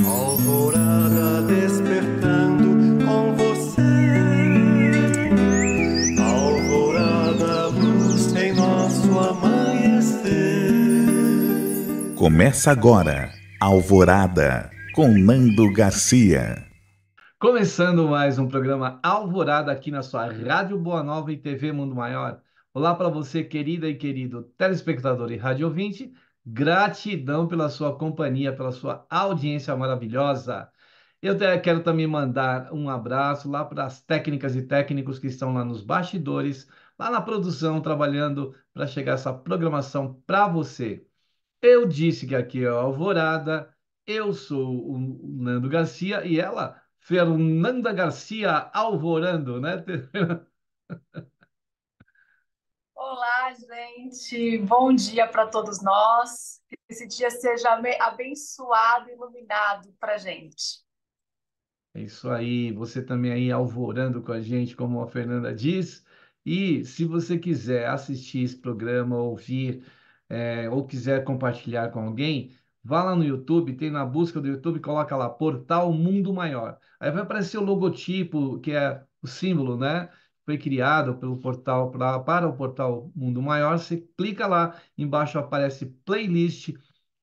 Alvorada despertando com você. Alvorada, luz em nosso amanhecer. Começa agora, Alvorada, com Nando Garcia. Começando mais um programa Alvorada aqui na sua Rádio Boa Nova e TV Mundo Maior. Olá para você, querida e querido telespectador e rádio ouvinte. Gratidão pela sua companhia, pela sua audiência maravilhosa. Quero também mandar um abraço lá para as técnicas e técnicos que estão lá nos bastidores, lá na produção, trabalhando para chegar essa programação para você. Eu disse que aqui é a Alvorada, eu sou o Nando Garcia e ela, Fernanda Garcia Alvorando, né? Olá, gente. Bom dia para todos nós. Que esse dia seja abençoado e iluminado para gente. É isso aí, você também aí alvorando com a gente, como a Fernanda diz. E se você quiser assistir esse programa, ouvir, ou quiser compartilhar com alguém, vá lá no YouTube, tem na busca do YouTube, coloca lá, Portal Mundo Maior. Aí vai aparecer o logotipo, que é o símbolo, né? Foi criado pelo portal para o Portal Mundo Maior. Você clica lá, embaixo aparece playlist,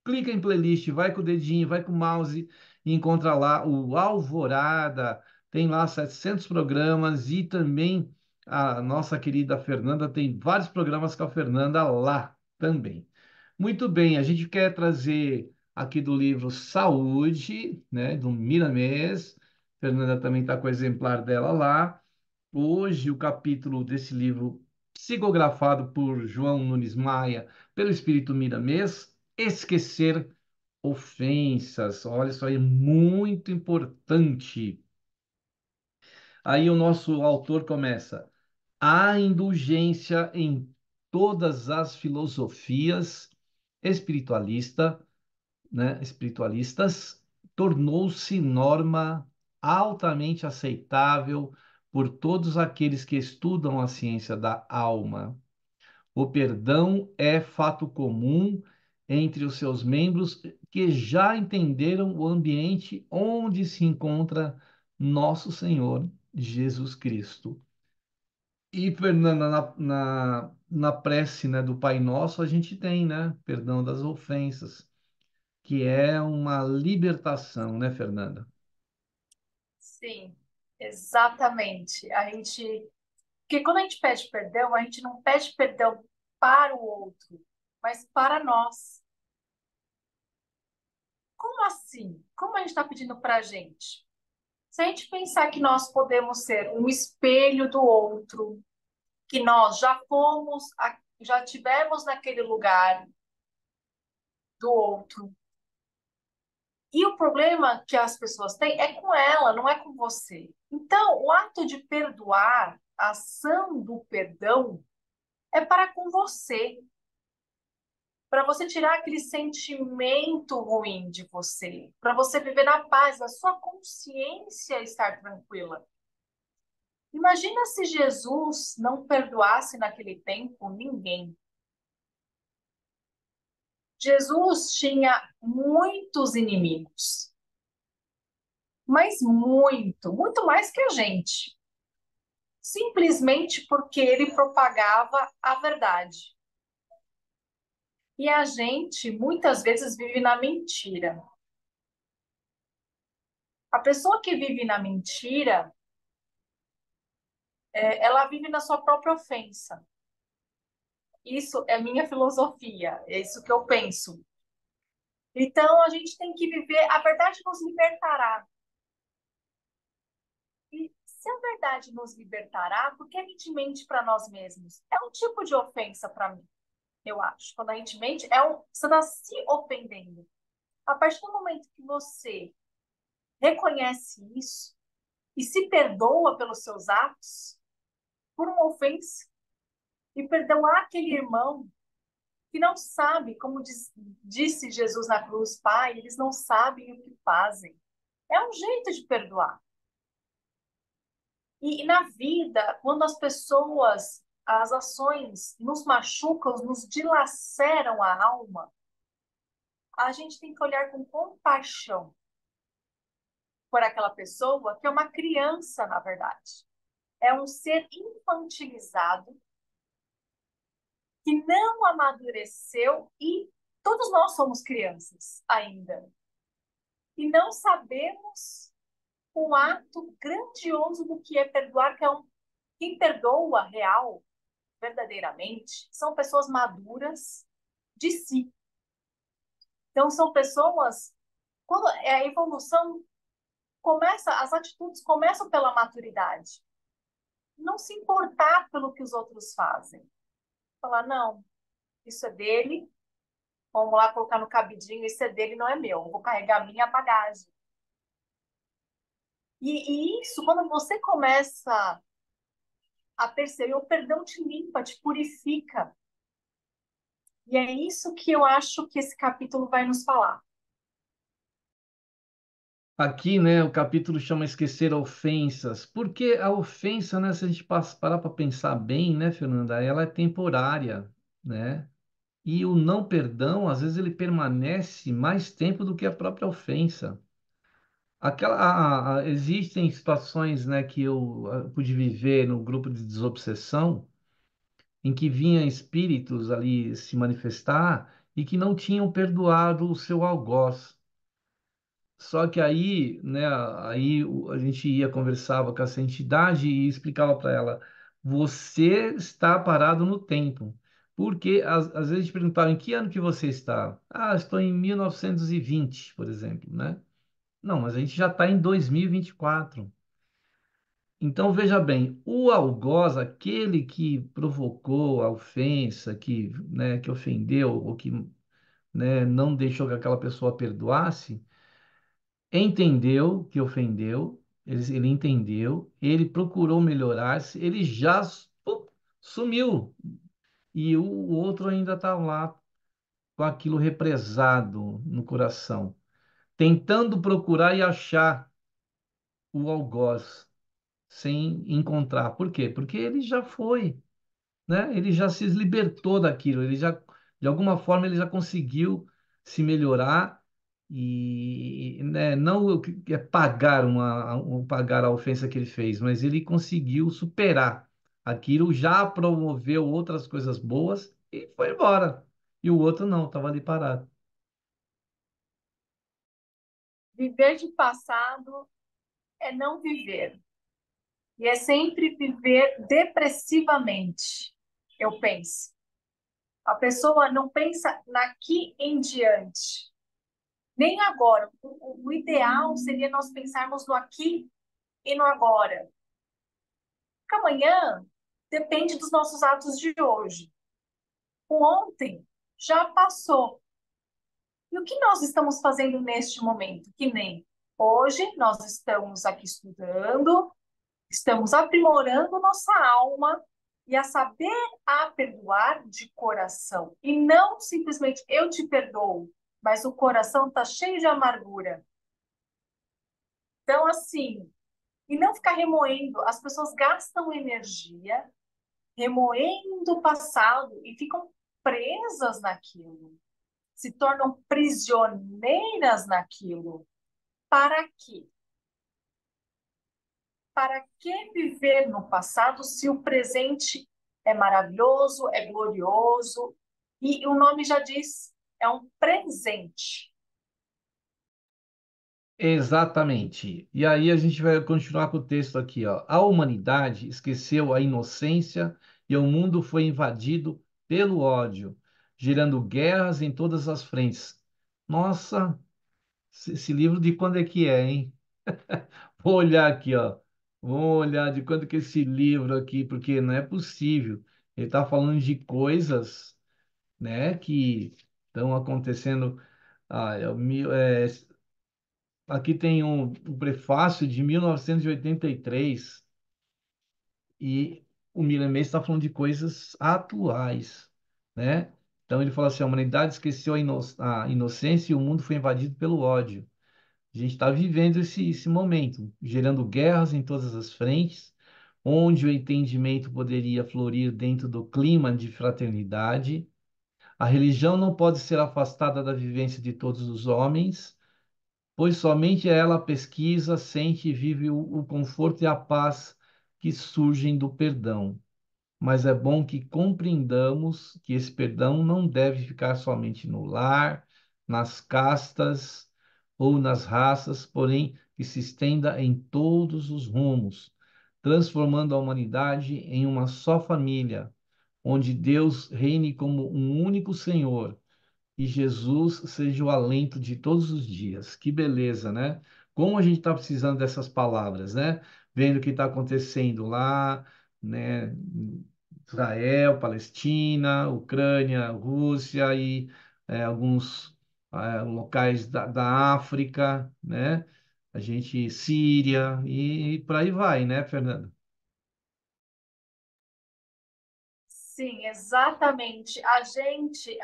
clica em playlist, vai com o dedinho, vai com o mouse e encontra lá o Alvorada, tem lá 700 programas e também a nossa querida Fernanda tem vários programas com a Fernanda lá também. Muito bem, a gente quer trazer aqui do livro Saúde, né, do Miramês. Fernanda também está com o exemplar dela lá. Hoje, o capítulo desse livro, psicografado por João Nunes Maia, pelo Espírito Miramês, Esquecer ofensas. Olha, isso aí é muito importante. Aí o nosso autor começa: a indulgência em todas as filosofias espiritualista, espiritualistas tornou-se norma altamente aceitável por todos aqueles que estudam a ciência da alma. O perdão é fato comum entre os seus membros que já entenderam o ambiente onde se encontra nosso Senhor Jesus Cristo. E, Fernanda, na prece, né, do Pai Nosso, a gente tem, né, perdão das ofensas, que é uma libertação, né, Fernanda? Sim, exatamente. Porque quando a gente pede perdão, a gente não pede perdão para o outro, mas para nós. Como assim? Como a gente está pedindo para a gente? Se a gente pensar que nós podemos ser um espelho do outro, que nós já tivemos naquele lugar do outro. E o problema que as pessoas têm é com ela, não é com você. Então, o ato de perdoar, a ação do perdão, é para com você, para você tirar aquele sentimento ruim de você, para você viver na paz, a sua consciência estar tranquila. Imagina se Jesus não perdoasse naquele tempo ninguém. Jesus tinha muitos inimigos, mas muito mais que a gente. Simplesmente porque ele propagava a verdade. E a gente muitas vezes vive na mentira. A pessoa que vive na mentira, ela vive na sua própria ofensa. Isso é minha filosofia, é isso que eu penso. Então a gente tem que viver, a verdade nos libertará. E se a verdade nos libertará, por que a gente mente para nós mesmos? É um tipo de ofensa para mim, eu acho. Quando a gente mente, você está se ofendendo. A partir do momento que você reconhece isso e se perdoa pelos seus atos, por uma ofensa, e perdoar aquele irmão que não sabe, como disse Jesus na cruz, Pai, eles não sabem o que fazem. É um jeito de perdoar. E na vida, quando as ações nos machucam, nos dilaceram a alma, a gente tem que olhar com compaixão por aquela pessoa que é uma criança, na verdade. É um ser infantilizado que não amadureceu e todos nós somos crianças ainda. E não sabemos o ato grandioso do que é perdoar, que é quem perdoa real, verdadeiramente, são pessoas maduras de si. Então, são pessoas, quando a evolução começa, as atitudes começam pela maturidade. Não se importar pelo que os outros fazem. Falar, não, isso é dele, vamos lá colocar no cabidinho, isso é dele, não é meu. Eu vou carregar a minha bagagem. E isso, quando você começa a perceber, o perdão te limpa, te purifica. E é isso que eu acho que esse capítulo vai nos falar. Aqui, né, o capítulo chama Esquecer Ofensas, porque a ofensa, né, se a gente parar para pensar bem, né, Fernanda, ela é temporária, né? E o não perdão, às vezes, ele permanece mais tempo do que a própria ofensa. Existem situações, né, que eu pude viver no grupo de desobsessão, em que vinham espíritos ali se manifestar e que não tinham perdoado o seu algoz. Só que aí, né, a gente ia conversava com essa entidade e explicava para ela: você está parado no tempo. Porque às vezes a gente perguntava em que ano que você está? Ah, estou em 1920, por exemplo, né? Não, mas a gente já está em 2024. Então, veja bem, o algoz, aquele que provocou a ofensa, que ofendeu, ou que, né, não deixou que aquela pessoa perdoasse, entendeu que ofendeu, ele entendeu, ele procurou melhorar-se, ele já sumiu. E o outro ainda está lá com aquilo represado no coração, tentando procurar e achar o algoz, sem encontrar. Por quê? Porque ele já foi, né? Ele já se libertou daquilo, ele já, de alguma forma, ele já conseguiu se melhorar e, né, não é pagar pagar a ofensa que ele fez, mas ele conseguiu superar aquilo, já promoveu outras coisas boas e foi embora. E o outro não, estava ali parado. Viver de passado é não viver. E é sempre viver depressivamente, eu penso. A pessoa não pensa naqui em diante, nem agora. O ideal seria nós pensarmos no aqui e no agora. Porque amanhã depende dos nossos atos de hoje. O ontem já passou. E o que nós estamos fazendo neste momento? Que nem hoje nós estamos aqui estudando, estamos aprimorando nossa alma e a saber a perdoar de coração. E não simplesmente eu te perdoo, mas o coração está cheio de amargura. Então, assim, e não ficar remoendo. As pessoas gastam energia remoendo o passado e ficam presas naquilo, se tornam prisioneiras naquilo. Para quê? Para que viver no passado se o presente é maravilhoso, é glorioso? E o nome já diz, é um presente. Exatamente. E aí a gente vai continuar com o texto aqui, ó. A humanidade esqueceu a inocência e o mundo foi invadido pelo ódio, gerando guerras em todas as frentes. Nossa, esse livro de quando é que é, hein? Vou olhar aqui, ó. Vou olhar de quando que é esse livro aqui, porque não é possível. Ele está falando de coisas, né, que estão acontecendo. Aqui tem um prefácio de 1983 e o Miramês está falando de coisas atuais, né? Então ele fala assim, a humanidade esqueceu a inocência e o mundo foi invadido pelo ódio. A gente está vivendo esse momento, gerando guerras em todas as frentes, onde o entendimento poderia florir dentro do clima de fraternidade. A religião não pode ser afastada da vivência de todos os homens, pois somente ela pesquisa, sente e vive o conforto e a paz que surgem do perdão. Mas é bom que compreendamos que esse perdão não deve ficar somente no lar, nas castas ou nas raças, porém que se estenda em todos os rumos, transformando a humanidade em uma só família, onde Deus reine como um único Senhor e Jesus seja o alento de todos os dias. Que beleza, né? Como a gente está precisando dessas palavras, né? Vendo o que está acontecendo lá, né? Israel, Palestina, Ucrânia, Rússia e alguns locais da África, né? A gente, Síria e por aí vai, né, Fernanda? Sim, exatamente. A gente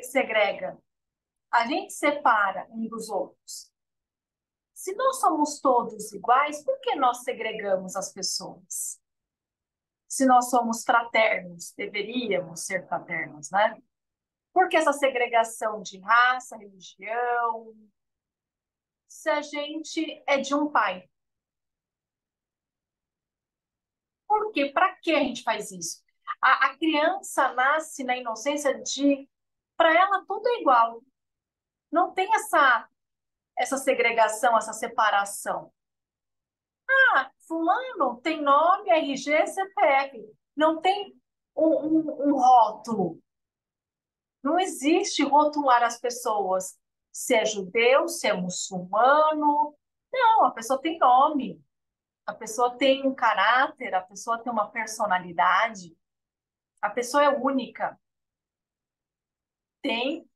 segrega, a gente separa um dos outros. Se nós somos todos iguais, por que nós segregamos as pessoas? Se nós somos fraternos, deveríamos ser fraternos, né? Por que essa segregação de raça, religião? Se a gente é de um pai, por quê? Para que a gente faz isso? A criança nasce na inocência de, para ela tudo é igual. Não tem essa segregação, essa separação. Ah, fulano tem nome, RG, CPF. Não tem um rótulo. Não existe rotular as pessoas. Se é judeu, se é muçulmano. Não, a pessoa tem nome. A pessoa tem um caráter, a pessoa tem uma personalidade. A pessoa é única. Tem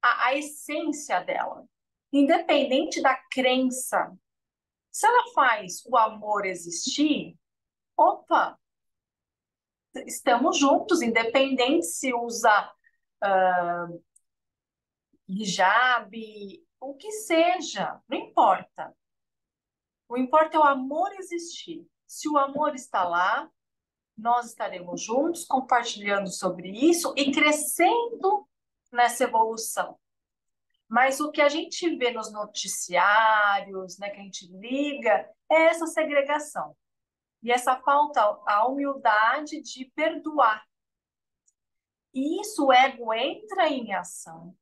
a essência dela. Independente da crença. Se ela faz o amor existir, opa, estamos juntos, independente se usa hijab, o que seja, não importa. O importa é o amor existir. Se o amor está lá, nós estaremos juntos, compartilhando sobre isso e crescendo nessa evolução. Mas o que a gente vê nos noticiários, né, que a gente liga, é essa segregação. E essa falta, a humildade de perdoar. E isso, o ego entra em ação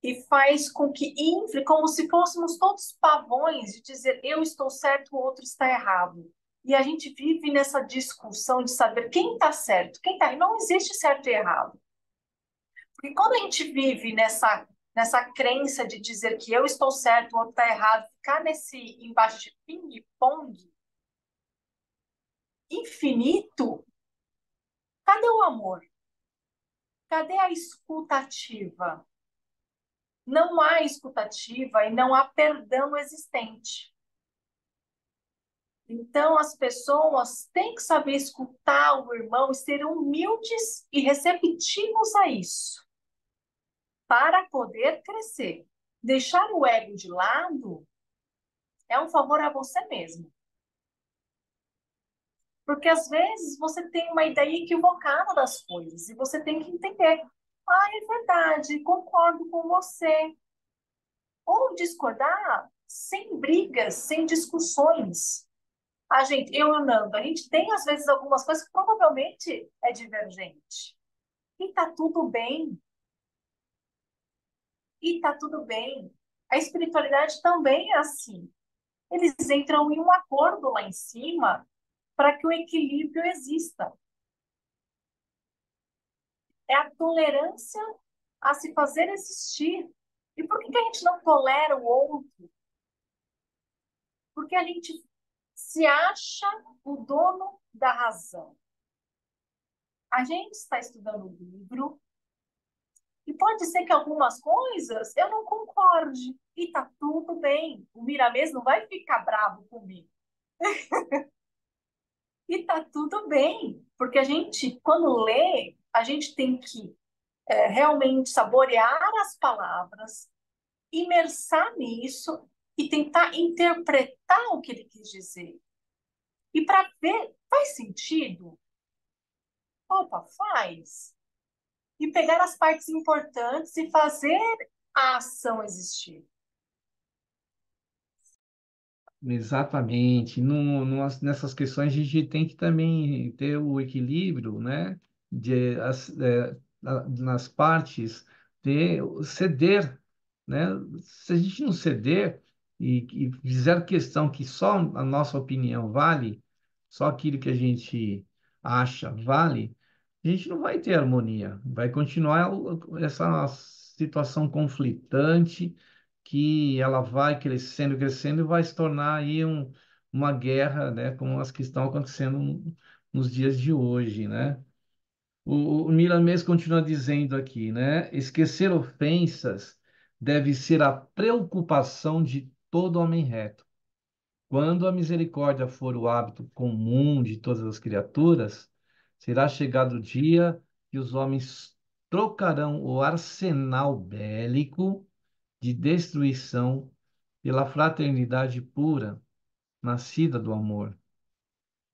e faz com que infle, como se fôssemos todos pavões de dizer eu estou certo, o outro está errado. E a gente vive nessa discussão de saber quem está certo, quem está. Não existe certo e errado. Porque quando a gente vive nessa crença de dizer que eu estou certo, o outro está errado, ficar nesse embate de ping-pong infinito, cadê o amor? Cadê a escutativa? Não há escutativa e não há perdão existente. Então, as pessoas têm que saber escutar o irmão e ser humildes e receptivos a isso, para poder crescer. Deixar o ego de lado é um favor a você mesmo. Porque às vezes você tem uma ideia equivocada das coisas e você tem que entender. Ah, é verdade, concordo com você. Ou discordar sem brigas, sem discussões. Eu e o Nando, a gente tem às vezes algumas coisas que provavelmente é divergente. E tá tudo bem. E tá tudo bem. A espiritualidade também é assim. Eles entram em um acordo lá em cima para que o equilíbrio exista. É a tolerância a se fazer existir. E por que a gente não tolera o outro? Porque a gente se acha o dono da razão. A gente está estudando o livro e pode ser que algumas coisas eu não concorde. E tá tudo bem. O Miramês não vai ficar bravo comigo. E tá tudo bem. Porque a gente, quando lê, a gente tem que realmente saborear as palavras, imersar nisso e tentar interpretar o que ele quis dizer. E para ver, faz sentido? Opa, faz. E pegar as partes importantes e fazer a ação existir. Exatamente. Nessas questões a gente tem que também ter o equilíbrio, né? Nas partes, ceder, né? Se a gente não ceder e fizer questão que só a nossa opinião vale, só aquilo que a gente acha vale, a gente não vai ter harmonia. Vai continuar essa situação conflitante que ela vai crescendo, crescendo e vai se tornar aí uma guerra, né, como as que estão acontecendo nos dias de hoje, né? O Miramês continua dizendo aqui, né? Esquecer ofensas deve ser a preocupação de todo homem reto. Quando a misericórdia for o hábito comum de todas as criaturas, será chegado o dia que os homens trocarão o arsenal bélico de destruição pela fraternidade pura, nascida do amor.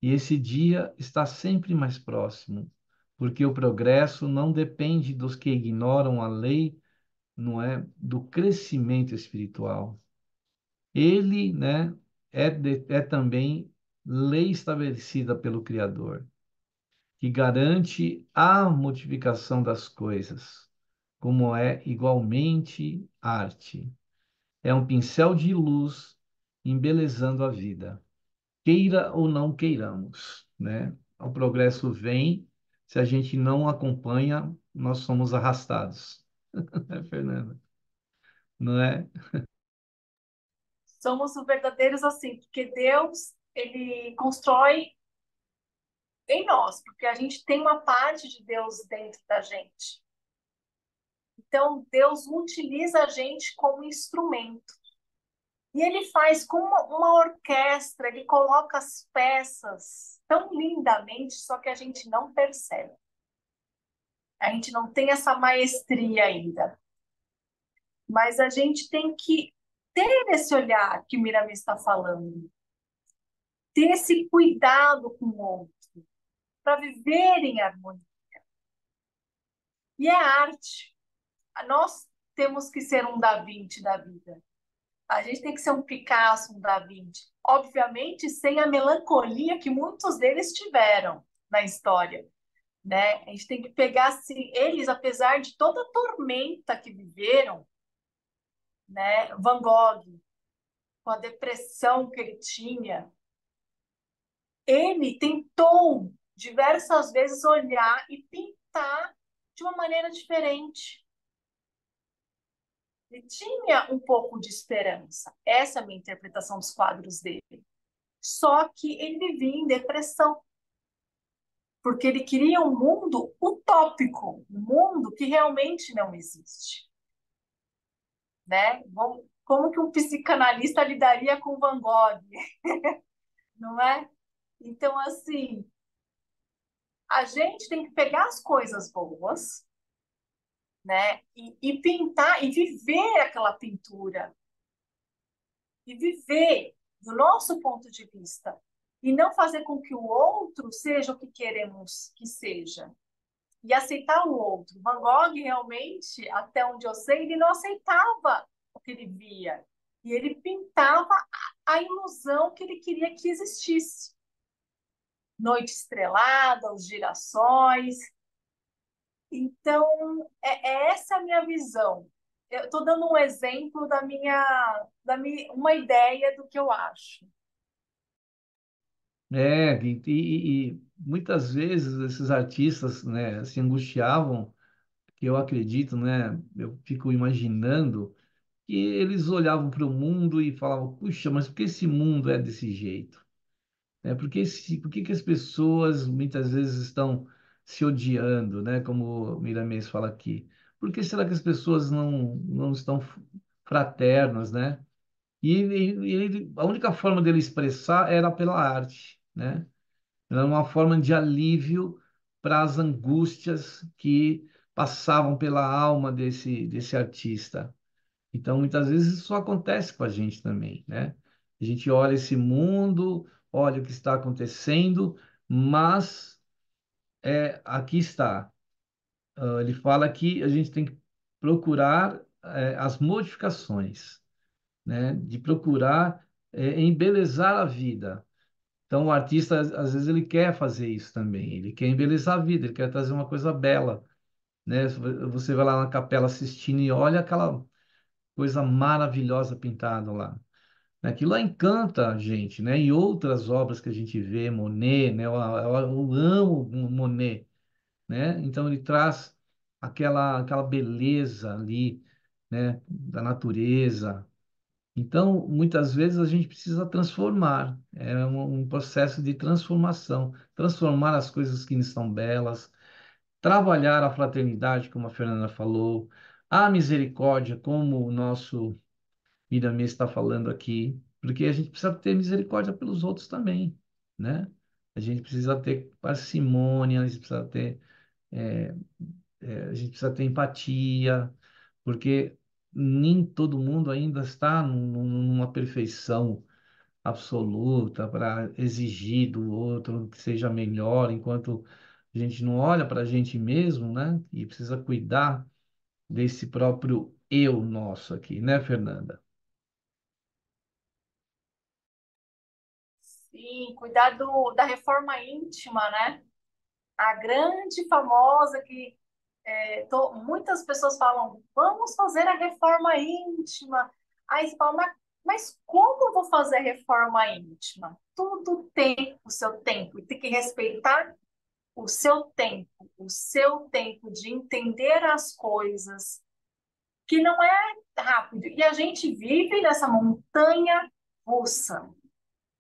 E esse dia está sempre mais próximo, porque o progresso não depende dos que ignoram a lei, não é, do crescimento espiritual. Ele, né, é também lei estabelecida pelo Criador, que garante a modificação das coisas, como é igualmente arte. É um pincel de luz embelezando a vida, queira ou não queiramos, né? O progresso vem, se a gente não acompanha, nós somos arrastados, né, Fernanda? Não é? Somos os verdadeiros assim, porque Deus, ele constrói em nós, porque a gente tem uma parte de Deus dentro da gente. Então, Deus utiliza a gente como instrumento. E ele faz como uma orquestra, ele coloca as peças tão lindamente, só que a gente não percebe. A gente não tem essa maestria ainda. Mas a gente tem que ter esse olhar que o Mirami está falando, ter esse cuidado com o outro, para viver em harmonia. E é arte. Nós temos que ser um Da Vinci da vida. A gente tem que ser um Picasso, um Da Vinci. Obviamente, sem a melancolia que muitos deles tiveram na história, né? A gente tem que pegar assim, eles, apesar de toda a tormenta que viveram, né? Van Gogh, com a depressão que ele tinha, ele tentou diversas vezes olhar e pintar de uma maneira diferente. Ele tinha um pouco de esperança. Essa é a minha interpretação dos quadros dele. Só que ele vivia em depressão, porque ele queria um mundo utópico, um mundo que realmente não existe, né? Como que um psicanalista lidaria com Van Gogh, não é? Então, assim, a gente tem que pegar as coisas boas, né? E pintar e viver aquela pintura e viver do nosso ponto de vista e não fazer com que o outro seja o que queremos que seja e aceitar o outro. Van Gogh realmente, até onde eu sei, ele não aceitava o que ele via e ele pintava a ilusão que ele queria que existisse. Noite estrelada, os girassóis. Então, essa a minha visão. Eu estou dando um exemplo uma ideia do que eu acho. E muitas vezes esses artistas, né, se angustiavam, que eu acredito, né, eu fico imaginando que eles olhavam para o mundo e falavam, puxa, mas por que esse mundo é desse jeito? Por que que as pessoas muitas vezes estão se odiando, né? Como o Miramês fala aqui. Por que será que as pessoas não estão fraternas, né? A única forma dele expressar era pela arte, né? Era uma forma de alívio para as angústias que passavam pela alma desse artista. Então, muitas vezes isso acontece com a gente também, né? A gente olha esse mundo, olha o que está acontecendo, mas aqui está. Ele fala que a gente tem que procurar as modificações, né? De procurar embelezar a vida. Então, o artista, às vezes, ele quer fazer isso também. Ele quer embelezar a vida, ele quer trazer uma coisa bela, né? Você vai lá na Capela Sistina e olha aquela coisa maravilhosa pintada lá. Aquilo lá encanta a gente, né? E outras obras que a gente vê, Monet, né? Eu amo o Monet, né? Então ele traz aquela beleza ali, né? Da natureza. Então, muitas vezes a gente precisa transformar, é um processo de transformação, transformar as coisas que são belas, trabalhar a fraternidade, como a Fernanda falou, a misericórdia, como o nosso Miriam está falando aqui, porque a gente precisa ter misericórdia pelos outros também, né? A gente precisa ter parcimônia, a gente precisa ter, é, a gente precisa ter empatia, porque nem todo mundo ainda está numa perfeição absoluta para exigir do outro que seja melhor, enquanto a gente não olha para a gente mesmo, né? E precisa cuidar desse próprio eu nosso aqui, né, Fernanda? Sim, cuidar da reforma íntima, né? A grande famosa que muitas pessoas falam, vamos fazer a reforma íntima. Aí você fala, mas como eu vou fazer a reforma íntima? Tudo tem o seu tempo e tem que respeitar o seu tempo de entender as coisas, que não é rápido. E a gente vive nessa montanha russa.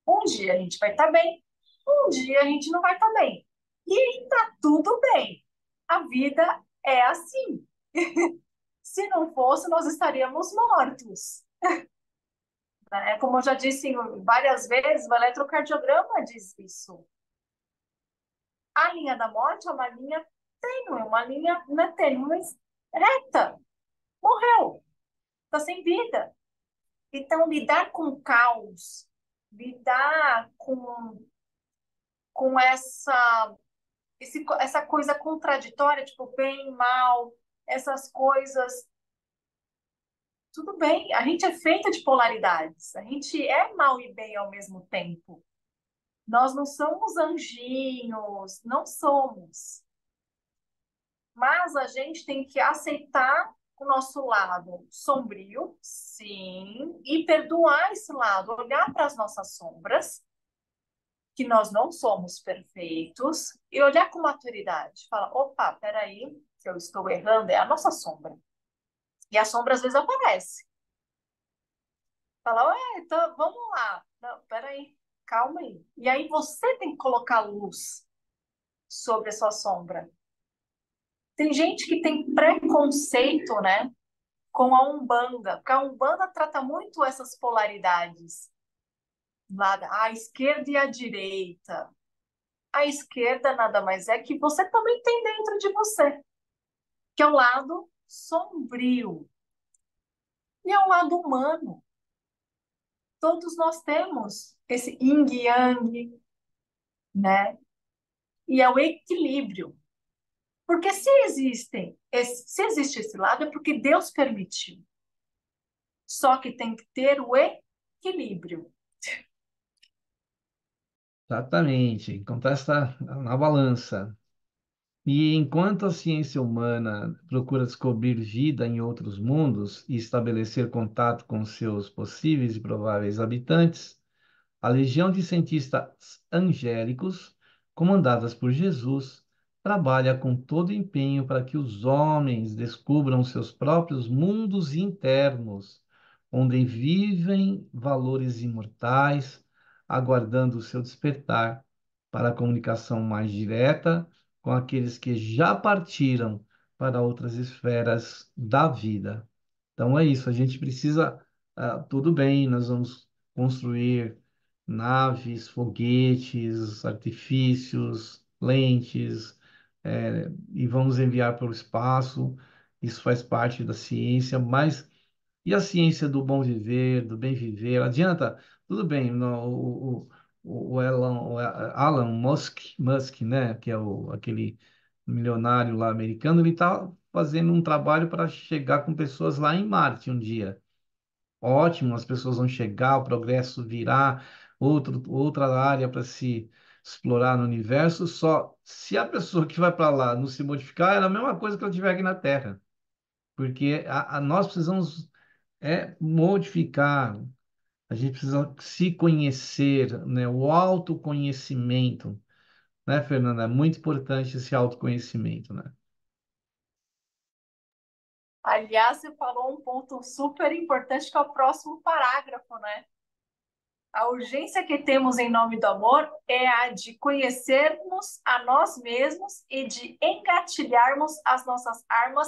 Um dia a gente vai estar bem, um dia a gente não vai estar bem. E está tudo bem. A vida é assim. Se não fosse, nós estaríamos mortos. Né? Como eu já disse várias vezes, o eletrocardiograma diz isso. A linha da morte é uma linha tênue, uma linha não é tênue, mas reta. Morreu, está sem vida. Então, lidar com o caos, lidar com essa coisa contraditória, tipo bem, mal, essas coisas. Tudo bem, a gente é feita de polaridades, a gente é mal e bem ao mesmo tempo. Nós não somos anjinhos, não somos. Mas a gente tem que aceitar o nosso lado sombrio, sim, e perdoar esse lado, olhar para as nossas sombras, que nós não somos perfeitos, e olhar com maturidade. Falar, opa, peraí, que eu estou errando, é a nossa sombra. E a sombra às vezes aparece. Fala, ué, então, vamos lá. Não, peraí, calma aí. E aí você tem que colocar luz sobre a sua sombra. Tem gente que tem preconceito, né, com a Umbanda, porque a Umbanda trata muito essas polaridades, lá, a esquerda e a direita. A esquerda nada mais é que você também tem dentro de você, que é o lado sombrio. E é o lado humano. Todos nós temos esse yin e yang, né? E é o equilíbrio. Porque se existe esse lado, é porque Deus permitiu. Só que tem que ter o equilíbrio. Exatamente, encontrar essa na balança. E enquanto a ciência humana procura descobrir vida em outros mundos e estabelecer contato com seus possíveis e prováveis habitantes, a legião de cientistas angélicos, comandadas por Jesus, trabalha com todo empenho para que os homens descubram seus próprios mundos internos, onde vivem valores imortais, aguardando o seu despertar para a comunicação mais direta com aqueles que já partiram para outras esferas da vida. Então é isso, a gente precisa, tudo bem, nós vamos construir naves, foguetes, artifícios, lentes, e vamos enviar para o espaço. Isso faz parte da ciência, mas e a ciência do bom viver, do bem viver? Adianta? Tudo bem, o Elon Musk, né, que é aquele milionário lá americano, ele está fazendo um trabalho para chegar com pessoas lá em Marte um dia. Ótimo, as pessoas vão chegar, o progresso virá, outra área para se explorar no universo. Só se a pessoa que vai para lá não se modificar, é a mesma coisa que ela tiver aqui na Terra. Porque nós precisamos modificar, a gente precisa se conhecer, né? O autoconhecimento, né, Fernanda? É muito importante esse autoconhecimento, né? Aliás, você falou um ponto super importante que é o próximo parágrafo, né? A urgência que temos em nome do amor é a de conhecermos a nós mesmos e de engatilharmos as nossas armas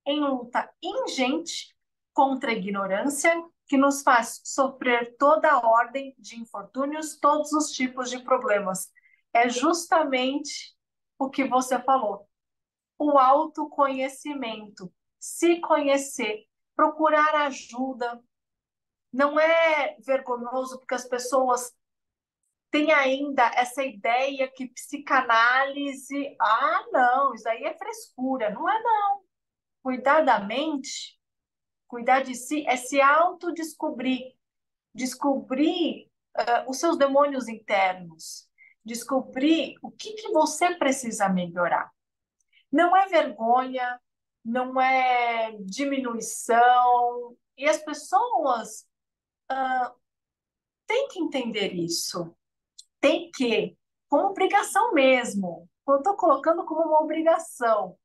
em luta ingente contra a ignorância que nos faz sofrer toda a ordem de infortúnios, todos os tipos de problemas. É justamente o que você falou. O autoconhecimento, se conhecer, procurar ajuda. Não é vergonhoso porque as pessoas têm ainda essa ideia que psicanálise, não, isso aí é frescura. Não é, não. Cuidar da mente, cuidar de si, é se autodescobrir, descobrir os seus demônios internos, descobrir o que você precisa melhorar. Não é vergonha, não é diminuição, e as pessoas têm que entender isso. Tem que, como obrigação mesmo. Eu estou colocando como uma obrigação,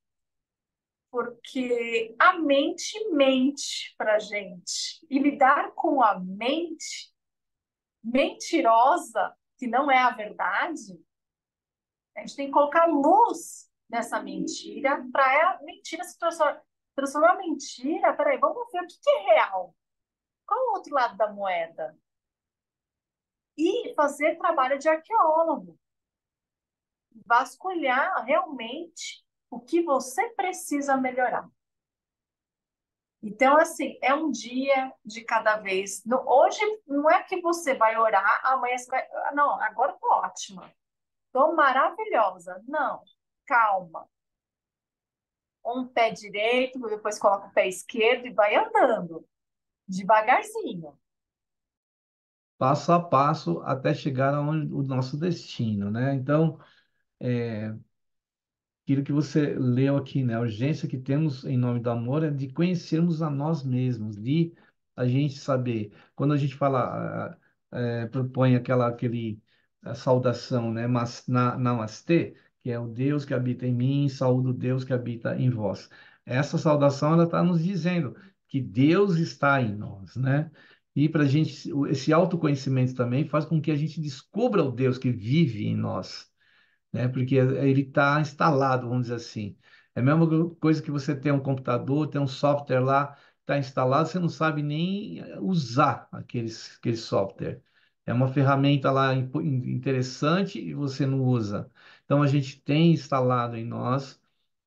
porque a mente mente para gente. E lidar com a mente mentirosa, que não é a verdade, a gente tem que colocar luz nessa mentira para a mentira se transformar em mentira. Peraí, vamos ver o que é real. Qual é o outro lado da moeda? E fazer trabalho de arqueólogo. Vasculhar realmente o que você precisa melhorar. Então, assim, é um dia de cada vez. Hoje não é que você vai orar, amanhã você vai. Não, agora estou ótima, estou maravilhosa. Não, calma. Um pé direito, depois coloca o pé esquerdo e vai andando, devagarzinho. Passo a passo até chegar aonde o nosso destino, né? Então, aquilo que você leu aqui, né? A urgência que temos em nome do amor é de conhecermos a nós mesmos, de a gente saber. Quando a gente fala, propõe a saudação, né? Mas, namastê, que é o Deus que habita em mim, saúde o Deus que habita em vós. Essa saudação, ela está nos dizendo que Deus está em nós, né? E para a gente, esse autoconhecimento também faz com que a gente descubra o Deus que vive em nós, né? Porque ele está instalado, vamos dizer assim. É a mesma coisa que você tem um computador, tem um software lá, está instalado, você não sabe nem usar aquele software. É uma ferramenta lá interessante e você não usa. Então a gente tem instalado em nós,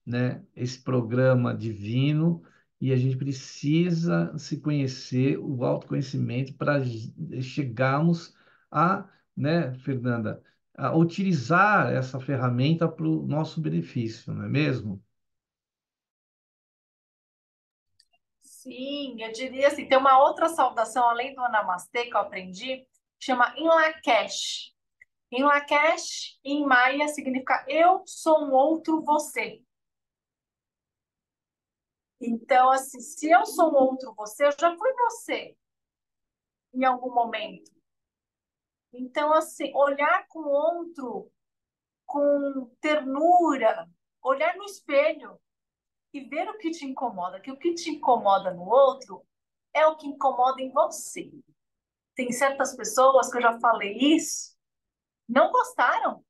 né, esse programa divino e a gente precisa se conhecer, o autoconhecimento, para chegarmos a, né, Fernanda, a utilizar essa ferramenta para o nosso benefício, não é mesmo? Sim, eu diria assim, tem uma outra saudação, além do Namastê, que eu aprendi, que chama In Lakesh. Em Lakesh, em Maia, significa eu sou um outro você. Então, assim, se eu sou um outro você, eu já fui você em algum momento. Então, assim, olhar com o outro com ternura, olhar no espelho e ver o que te incomoda, que o que te incomoda no outro é o que incomoda em você. Tem certas pessoas que eu já falei isso, não gostaram.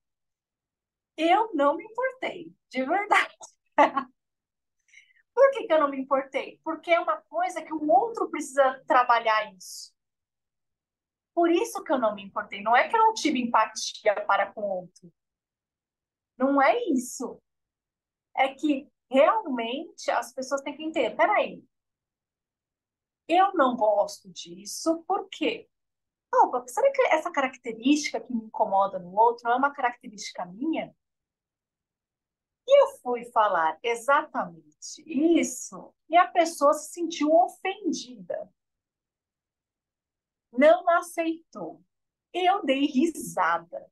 Eu não me importei, de verdade. Por que eu não me importei? Porque é uma coisa que o outro precisa trabalhar isso. Por isso que eu não me importei. Não é que eu não tive empatia para com o outro. Não é isso. É que realmente as pessoas têm que entender. Peraí, eu não gosto disso, por quê? Opa, será que essa característica que me incomoda no outro é uma característica minha? Eu fui falar exatamente isso e a pessoa se sentiu ofendida, não aceitou. Eu dei risada.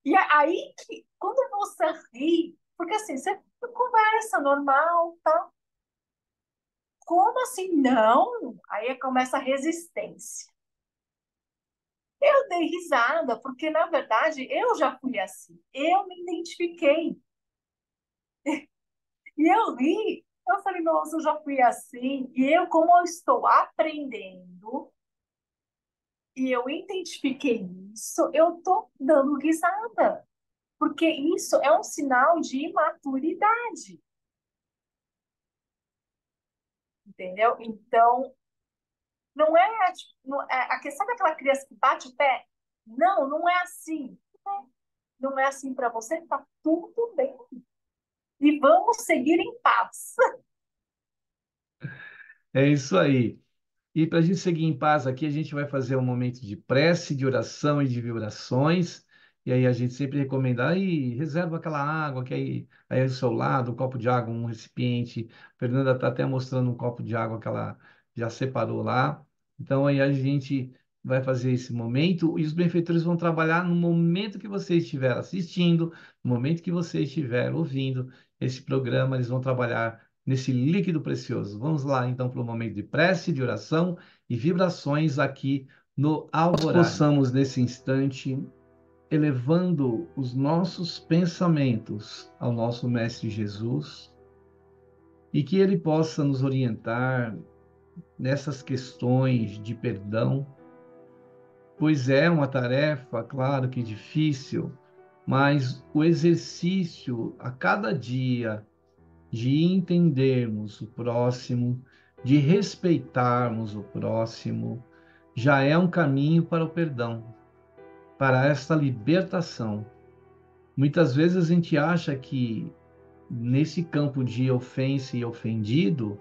E aí que, quando você ri, porque assim, você conversa normal, tá? Como assim? Não? Aí começa a resistência. Eu dei risada, porque na verdade eu já fui assim. Eu me identifiquei. E eu ri. Eu falei, nossa, eu já fui assim. E eu, como eu estou aprendendo, e eu identifiquei isso, eu tô dando risada. Porque isso é um sinal de imaturidade, entendeu? Então, não é, tipo, a questão daquela criança que bate o pé. Não, não é assim. Não é assim para você, tá tudo bem. E vamos seguir em paz. É isso aí. E para a gente seguir em paz aqui, a gente vai fazer um momento de prece, de oração e de vibrações. E aí a gente sempre recomenda, aí reserva aquela água que aí ao seu lado, um copo de água, um recipiente. A Fernanda está até mostrando um copo de água que ela já separou lá. Então aí a gente vai fazer esse momento e os benfeitores vão trabalhar no momento que você estiver assistindo, no momento que você estiver ouvindo esse programa, eles vão trabalhar nesse líquido precioso. Vamos lá, então, para o momento de prece, de oração e vibrações aqui no Alvorada. Nós possamos, nesse instante, elevando os nossos pensamentos ao nosso Mestre Jesus e que Ele possa nos orientar nessas questões de perdão, pois é uma tarefa, claro que difícil, mas o exercício a cada dia de entendermos o próximo, de respeitarmos o próximo, já é um caminho para o perdão, para esta libertação. Muitas vezes a gente acha que nesse campo de ofensa e ofendido,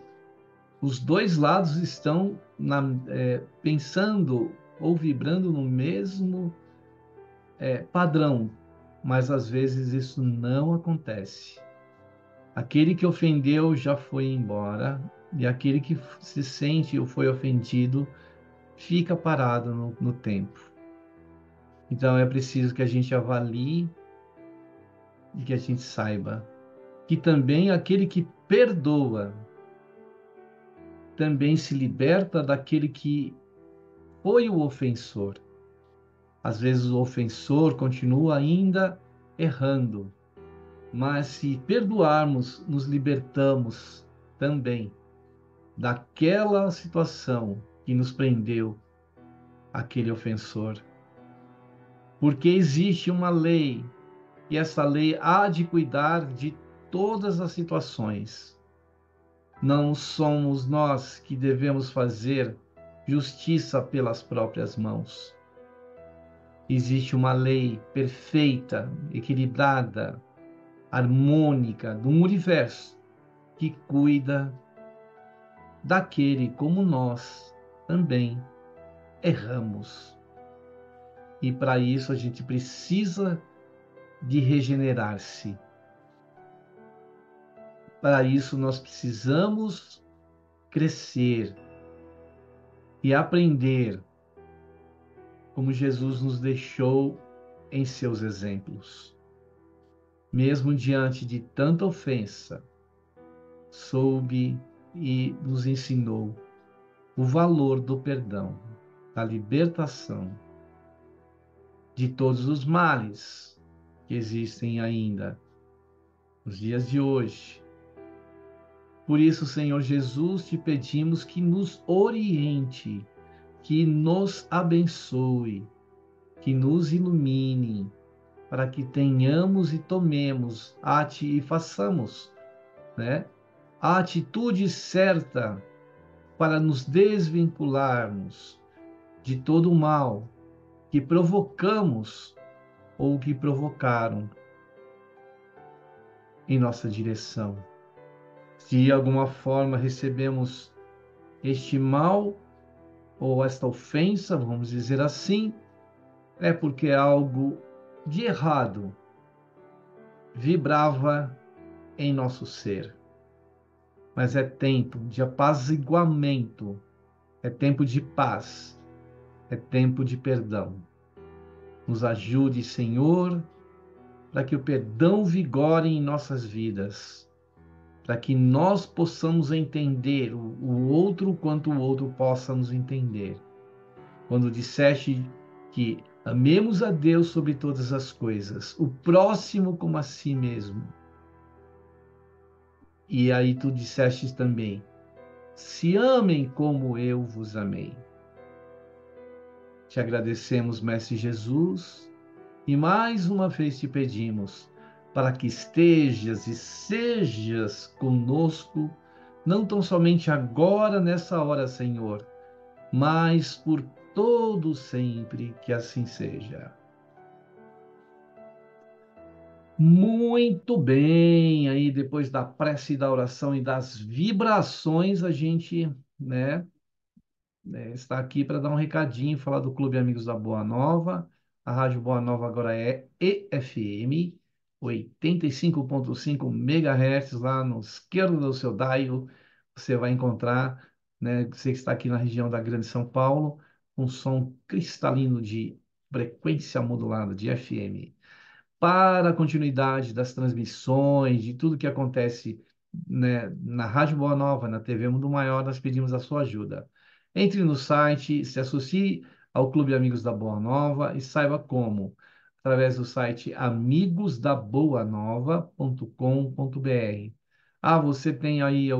os dois lados estão pensando ou vibrando no mesmo padrão, mas às vezes isso não acontece. Aquele que ofendeu já foi embora, e aquele que se sente ou foi ofendido fica parado no tempo. Então é preciso que a gente avalie e que a gente saiba que também aquele que perdoa também se liberta daquele que foi o ofensor. Às vezes o ofensor continua ainda errando, mas se perdoarmos, nos libertamos também daquela situação que nos prendeu aquele ofensor. Porque existe uma lei, e essa lei há de cuidar de todas as situações. Não somos nós que devemos fazer justiça pelas próprias mãos. Existe uma lei perfeita, equilibrada, harmônica do universo que cuida daquele como nós também erramos. E para isso a gente precisa de regenerar-se. Para isso nós precisamos crescer e aprender como Jesus nos deixou em seus exemplos. Mesmo diante de tanta ofensa, soube e nos ensinou o valor do perdão, da libertação de todos os males que existem ainda nos dias de hoje. Por isso, Senhor Jesus, te pedimos que nos oriente, que nos abençoe, que nos ilumine, para que tenhamos e tomemos e façamos, a atitude certa para nos desvincularmos de todo o mal que provocamos ou que provocaram em nossa direção. Se de alguma forma recebemos este mal ou esta ofensa, vamos dizer assim, é porque algo de errado vibrava em nosso ser. Mas é tempo de apaziguamento, é tempo de paz, é tempo de perdão. Nos ajude, Senhor, para que o perdão vigore em nossas vidas, para que nós possamos entender o outro quanto o outro possa nos entender. Quando disseste que amemos a Deus sobre todas as coisas, o próximo como a si mesmo. E aí tu disseste também, se amem como eu vos amei. Te agradecemos, Mestre Jesus, e mais uma vez te pedimos para que estejas e sejas conosco, não tão somente agora, nessa hora, Senhor, mas por todo sempre, que assim seja. Muito bem, aí depois da prece, da oração e das vibrações, a gente, está aqui para dar um recadinho, falar do Clube Amigos da Boa Nova. A Rádio Boa Nova agora é EFM 85,5 MHz, lá no esquerdo do seu dial. Você vai encontrar, você que está aqui na região da Grande São Paulo, um som cristalino de frequência modulada de FM. Para a continuidade das transmissões, de tudo que acontece, na Rádio Boa Nova, na TV Mundo Maior, nós pedimos a sua ajuda. Entre no site, se associe ao Clube Amigos da Boa Nova e saiba como, através do site amigosdaboanova.com.br. Ah, você tem aí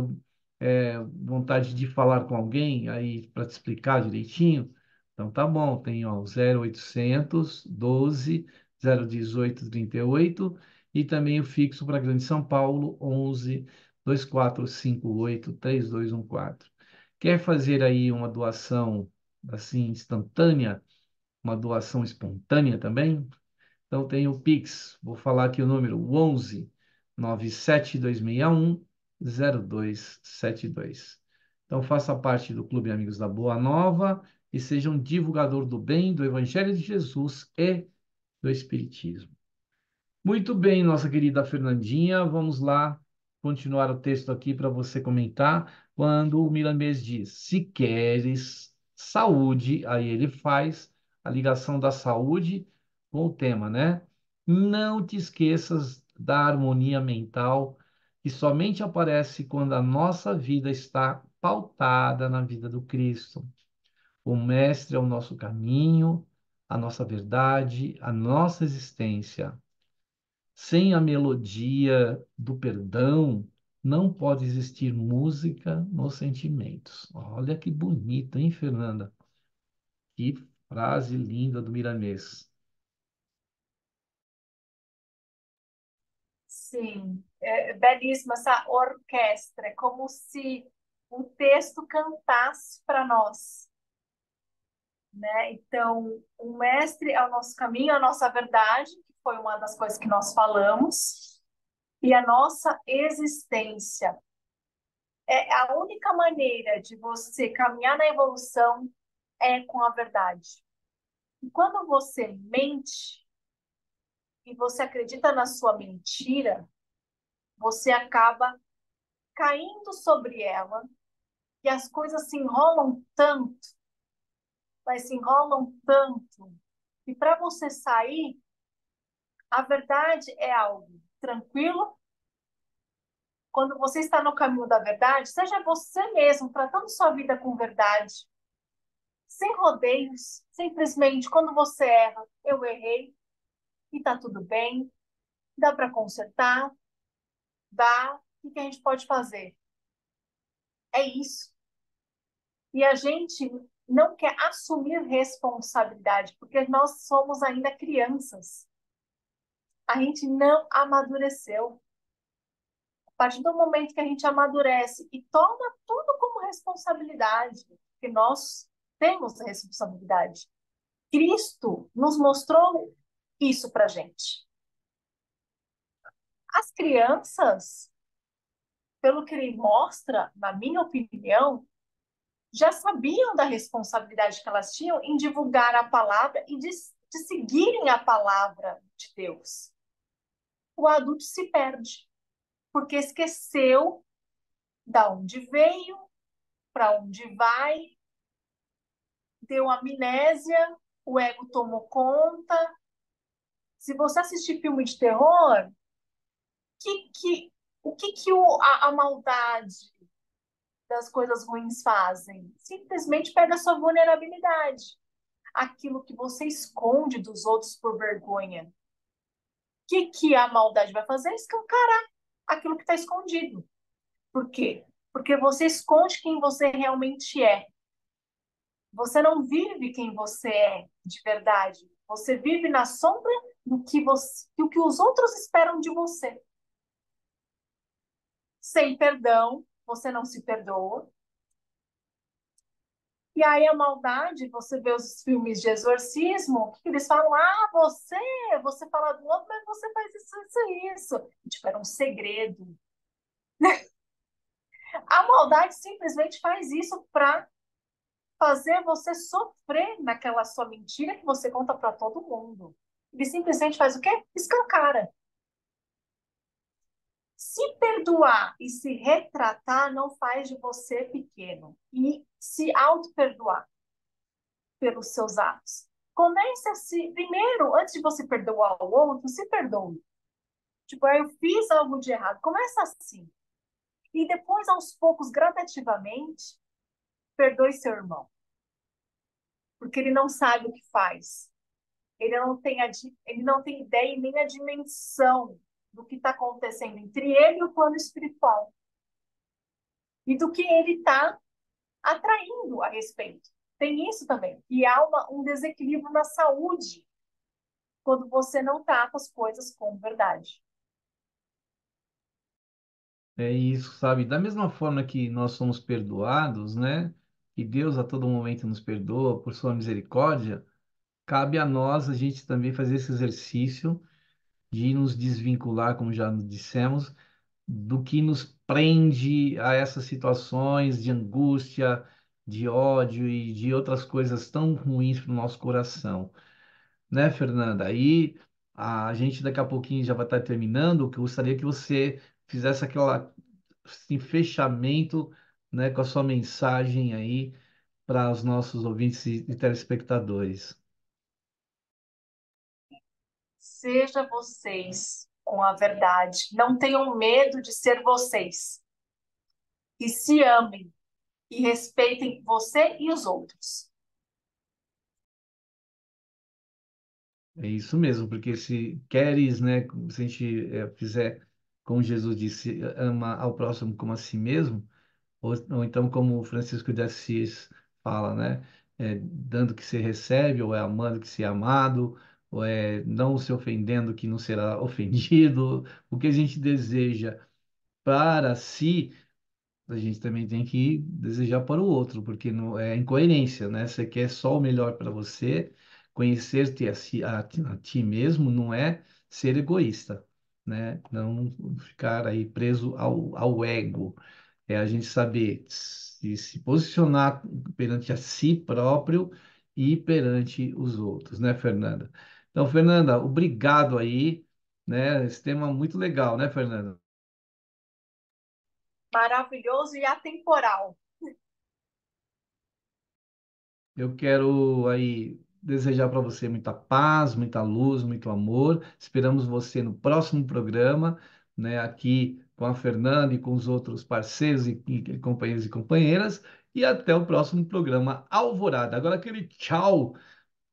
vontade de falar com alguém aí para te explicar direitinho? Então tá bom, tem ó, 0800 12 018 38 e também o fixo para Grande São Paulo 11 2458 3214. Quer fazer aí uma doação assim instantânea, uma doação espontânea também? Então tem o Pix, vou falar aqui o número 11 97261 0272. Então faça parte do Clube Amigos da Boa Nova e seja um divulgador do bem, do Evangelho de Jesus e do Espiritismo. Muito bem, nossa querida Fernandinha, vamos lá continuar o texto aqui para você comentar. Quando o Milanês diz, se queres saúde, aí ele faz a ligação da saúde com o tema, né? Não te esqueças da harmonia mental, que somente aparece quando a nossa vida está pautada na vida do Cristo. O Mestre é o nosso caminho, a nossa verdade, a nossa existência. Sem a melodia do perdão, não pode existir música nos sentimentos. Olha que bonito, hein, Fernanda? Que frase linda do Miramês. Sim, é belíssima essa orquestra, é como se o texto cantasse para nós, né? Então, o mestre é o nosso caminho, a nossa verdade, que foi uma das coisas que nós falamos, e a nossa existência. É a única maneira de você caminhar na evolução é com a verdade. E quando você mente e você acredita na sua mentira, você acaba caindo sobre ela e as coisas se enrolam tanto, mas se enrolam tanto, e para você sair, a verdade é algo tranquilo. Quando você está no caminho da verdade, seja você mesmo, tratando sua vida com verdade, sem rodeios, simplesmente quando você erra, eu errei, e tá tudo bem, dá para consertar, dá, o que a gente pode fazer? É isso. E a gente não quer assumir responsabilidade, porque nós somos ainda crianças. A gente não amadureceu. A partir do momento que a gente amadurece e toma tudo como responsabilidade, que nós temos responsabilidade. Cristo nos mostrou isso para a gente. As crianças, pelo que ele mostra, na minha opinião, já sabiam da responsabilidade que elas tinham em divulgar a palavra e de seguirem a palavra de Deus. o adulto se perde, porque esqueceu da onde veio, para onde vai, deu amnésia, o ego tomou conta. Se você assistir filme de terror, o que a maldade das coisas ruins fazem? Simplesmente pega a sua vulnerabilidade, aquilo que você esconde dos outros por vergonha. O que a maldade vai fazer? Escancarar aquilo que está escondido. Por quê? Porque você esconde quem você realmente é. Você não vive quem você é de verdade. Você vive na sombra do que os outros esperam de você. Sem perdão, você não se perdoa. E aí a maldade, você vê os filmes de exorcismo, que eles falam, você fala do outro, mas você faz isso. Tipo, era um segredo. A maldade simplesmente faz isso para fazer você sofrer naquela sua mentira que você conta para todo mundo. Ele simplesmente faz o quê? Escancara. Se perdoar e se retratar não faz de você pequeno. E se auto-perdoar pelos seus atos. Comece assim, primeiro, antes de você perdoar o outro, se perdoe. Tipo, eu fiz algo de errado. Começa assim. E depois, aos poucos, gradativamente, perdoe seu irmão. Porque ele não sabe o que faz. Ele não tem ideia e nem a dimensão do que está acontecendo entre ele e o plano espiritual. E do que ele está atraindo a respeito. Tem isso também. E há um desequilíbrio na saúde quando você não trata as coisas como verdade. É isso, sabe? Da mesma forma que nós somos perdoados, né? E Deus a todo momento nos perdoa por sua misericórdia, cabe a nós a gente também fazer esse exercício de nos desvincular, como já nos dissemos, do que nos prende a essas situações de angústia, de ódio e de outras coisas tão ruins para o nosso coração, né, Fernanda? Aí a gente daqui a pouquinho já vai estar terminando, que eu gostaria que você fizesse aquela assim, fechamento, né, com a sua mensagem aí para os nossos ouvintes e telespectadores. Seja vocês com a verdade. Não tenham medo de ser vocês. E se amem. E respeitem você e os outros. É isso mesmo, porque se queres, né, se a gente fizer, como Jesus disse, ama ao próximo como a si mesmo, ou então como o Francisco de Assis fala, né, dando que se recebe, ou é amando que se é amado, ou é não se ofendendo que não será ofendido, o que a gente deseja para si, a gente também tem que desejar para o outro, porque não é incoerência, né? Você quer só o melhor para você, conhecer-te a ti mesmo não é ser egoísta, né? Não ficar aí preso ao ego. É a gente saber se posicionar perante a si próprio e perante os outros, né, Fernanda? Então, Fernanda, obrigado aí, né? Esse tema é muito legal, né, Fernanda? Maravilhoso e atemporal. Eu quero aí desejar para você muita paz, muita luz, muito amor. Esperamos você no próximo programa, né, aqui com a Fernanda e com os outros parceiros e companheiros e companheiras. E até o próximo programa Alvorada. Agora aquele tchau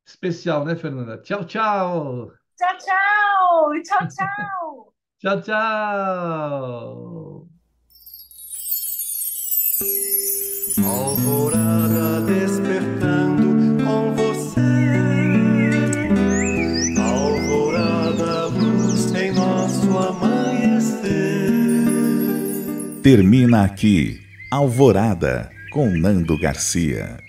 especial, né, Fernanda? Tchau, tchau! Tchau, tchau! Tchau, tchau! Tchau, tchau! Alvorada despertando com você. Alvorada, luz em nosso amanhecer. Termina aqui Alvorada com Nando Garcia.